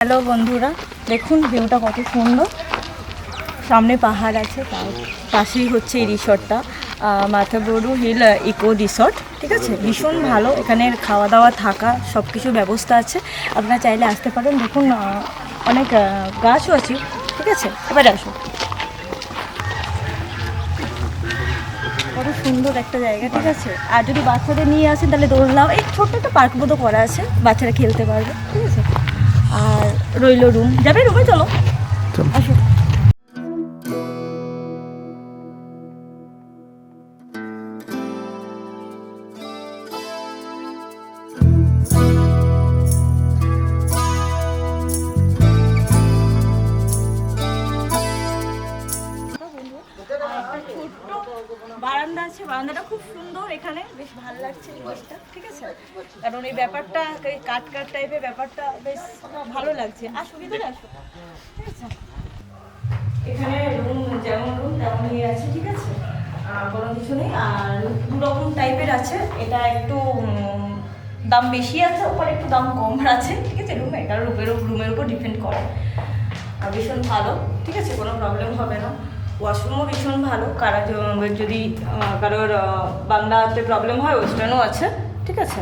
Hello বন্ধুরা, দেখুন ভিউটা কত সুন্দর। সামনে পাহাড় আছে, তার পাশেই হচ্ছে এই রিসর্টটা, মাথাবড়ু হিল ইকো রিসর্ট। ঠিক আছে, ভীষণ ভালো। এখানে খাওয়া দাওয়া থাকা সব কিছু ব্যবস্থা আছে, আপনারা চাইলে আসতে পারেন। দেখুন অনেক গাছও আছে। ঠিক আছে, এবারে আসুন। কত সুন্দর একটা জায়গা। ঠিক আছে, আর যদি বাচ্চাদের নিয়ে আসেন তাহলে দোলনাও, এই ছোট্ট একটা পার্ক মতো করা আছে, বাচ্চারা খেলতে পারবে। ঠিক আছে, আর রইল রুম। যাবে রুমে? চলো আসো। বারান্দা আছে, বারান্দাটা খুব সুন্দর, এখানে বেশ ভালো লাগছে জিনিসটা। ঠিক আছে, কারণ এই ব্যাপারটা কাট কাট টাইপের ব্যাপারটা বেশ ভালো লাগছে। আসো ভিতরে আসো। ঠিক আছে, এখানে রুম যেমন রুম তেমনই আছে। ঠিক আছে, কোনো কিছু নেই। আর দু রকম টাইপের আছে, এটা একটু দাম বেশি আছে, ওপর একটু দাম কম আছে। ঠিক আছে, রুমে, কারণ রুমের উপর ডিপেন্ড করে। আর ভীষণ ভালো। ঠিক আছে, কোনো প্রবলেম হবে না। ওয়াশরুমও ভীষণ ভালো। যদি কারোর বাংলাতে প্রবলেম হয়, ওয়েস্টার্নও আছে। ঠিক আছে,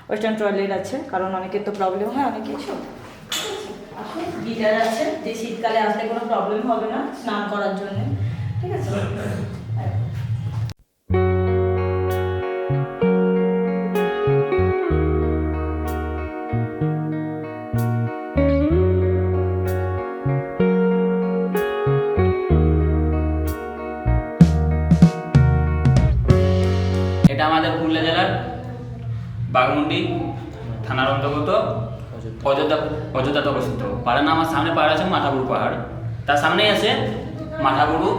ওয়েস্টার্ন টয়লেট আছে, কারণ অনেকের তো প্রবলেম হয় অনেক কিছু। আসলে গিটার আছে, যে শীতকালে আসলে কোনো প্রবলেম হবে না স্নান করার জন্য। ঠিক আছে, এটা আমাদের পুরুলিয়া জেলার বাঘমুন্ডি থানার অন্তর্গত অযোধ্যাতে অবস্থিত। পাহাড়ের নাম, আমার সামনে পাহাড় আছে মাথাবুরু পাহাড়, তার সামনেই আছে মাথাবুরু।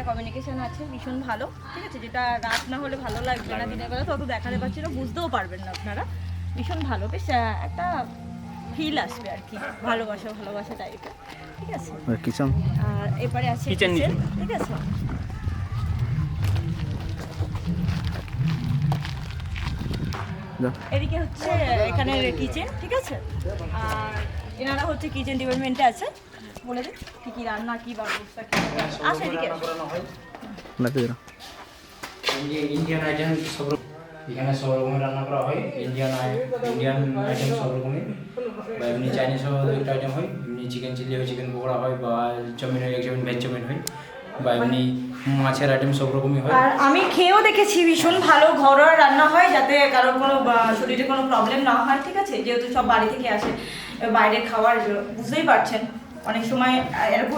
কমিউনিকেশন আছে, ভীষণ ভালো। ঠিক আছে, যেটা রাত না হলে ভালো লাগবে না, দিনের বেলা তো অত দেখাতে পারছি না, বুঝতেও পারবেন না আপনারা। ভীষণ ভালো, বেশ একটা ফিল আসবে আর কি, ভালোবাসা টাইপের। ঠিক আছে, আর এবারে আছে কিচেন। ঠিক আছে, এদিকে হচ্ছে এখানে কিচেন। ঠিক আছে, আর এনারা হচ্ছে কিচেন ডিপার্টমেন্টে আছে, বলে দিন কী কী রান্না, কী ব্যবস্থা, কী আসে এদিকে। ইন্ডিয়ান আইটেম সব এখানে সব রকমের রান্না করা হয়। ইন্ডিয়ান আইটেম সব রকমের, বা এমনি চাইনিজও একটা আইটেম হয়। এমনি চিকেন চিলি হয়, চিকেন পকোড়া হয়, বা চাউমিন হয়, চাউমিন ভেজ চাউমিন হয়, বা এমনি মাছের আইটেম সব রকমই হয়। আর আমি খেয়েও দেখেছি, ভীষণ ভালো ঘরোয়া রান্না হয়, যাতে কারোর কোনো শরীরে কোনো প্রবলেম না হয়। ঠিক আছে, যেহেতু সব বাড়ি থেকে আসে, বাইরে খাওয়ার বুঝতেই পারছেন। অনেক সময়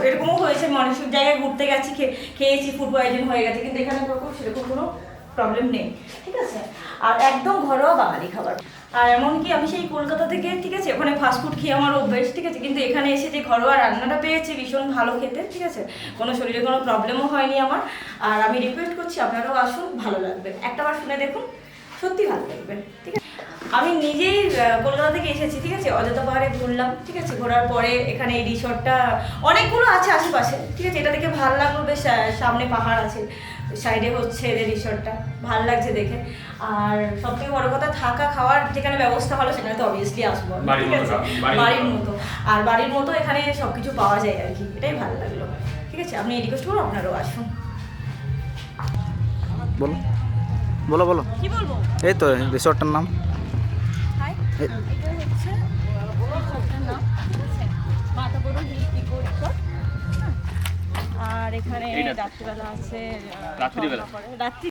এরকমও হয়েছে, অনেক সব জায়গায় ঘুরতে গেছি, খেয়েছি, ফুড পয়জন হয়ে গেছে, কিন্তু এখানে সেরকম কোনো প্রবলেম নেই। ঠিক আছে, আর একদম ঘরোয়া বাঙালি খাবার। আর এমনকি আমি সেই কলকাতা থেকে, ঠিক আছে, ওখানে ফাস্টফুড খেয়ে আমার অভ্যেস। ঠিক আছে, কিন্তু এখানে এসে যে ঘরোয়া রান্নাটা পেয়েছি, ভীষণ ভালো খেতে। ঠিক আছে, কোনো শরীরে কোনো প্রবলেমও হয়নি আমার। আর আমি রিকোয়েস্ট করছি আপনারাও আসুন, ভালো লাগবে। একটাবার শুনে দেখুন, সত্যি ভালো লাগবে। ঠিক আছে, আমি নিজেই কলকাতা থেকে এসেছি। ঠিক আছে, অযোধ্যা পাহাড়ে ঘুরলাম। ঠিক আছে, ঘোরার পরে এখানে এই রিসর্টটা অনেকগুলো আছে আশেপাশে। ঠিক আছে, এটা দেখে ভালো লাগলো, বেশ সামনে পাহাড় আছে, সাইডে হচ্ছে এদের রিসর্টটা, ভালো লাগছে দেখে। আর সবথেকে বড় কথা, থাকা খাওয়ার যেখানে ব্যবস্থা ভালো, সেখানে তো অবভিয়াসলি আসবো। ঠিক আছে, বাড়ির মতো। আর বাড়ির মতো এখানে সব কিছু পাওয়া যায় আর কি, এটাই ভালো লাগলো। ঠিক আছে, আপনি রিকোয়েস্ট করুন, আপনারাও আসুন। বলো বলো কি বলবো? এই তো রিসর্টটার নাম। এটা হচ্ছে রিসর্টটার নাম। ঠিক আছে, মাথাবড়ু হিল ইকো রিসর্ট। আর এখানে রাত্রিবেলা আছে, রাত্রি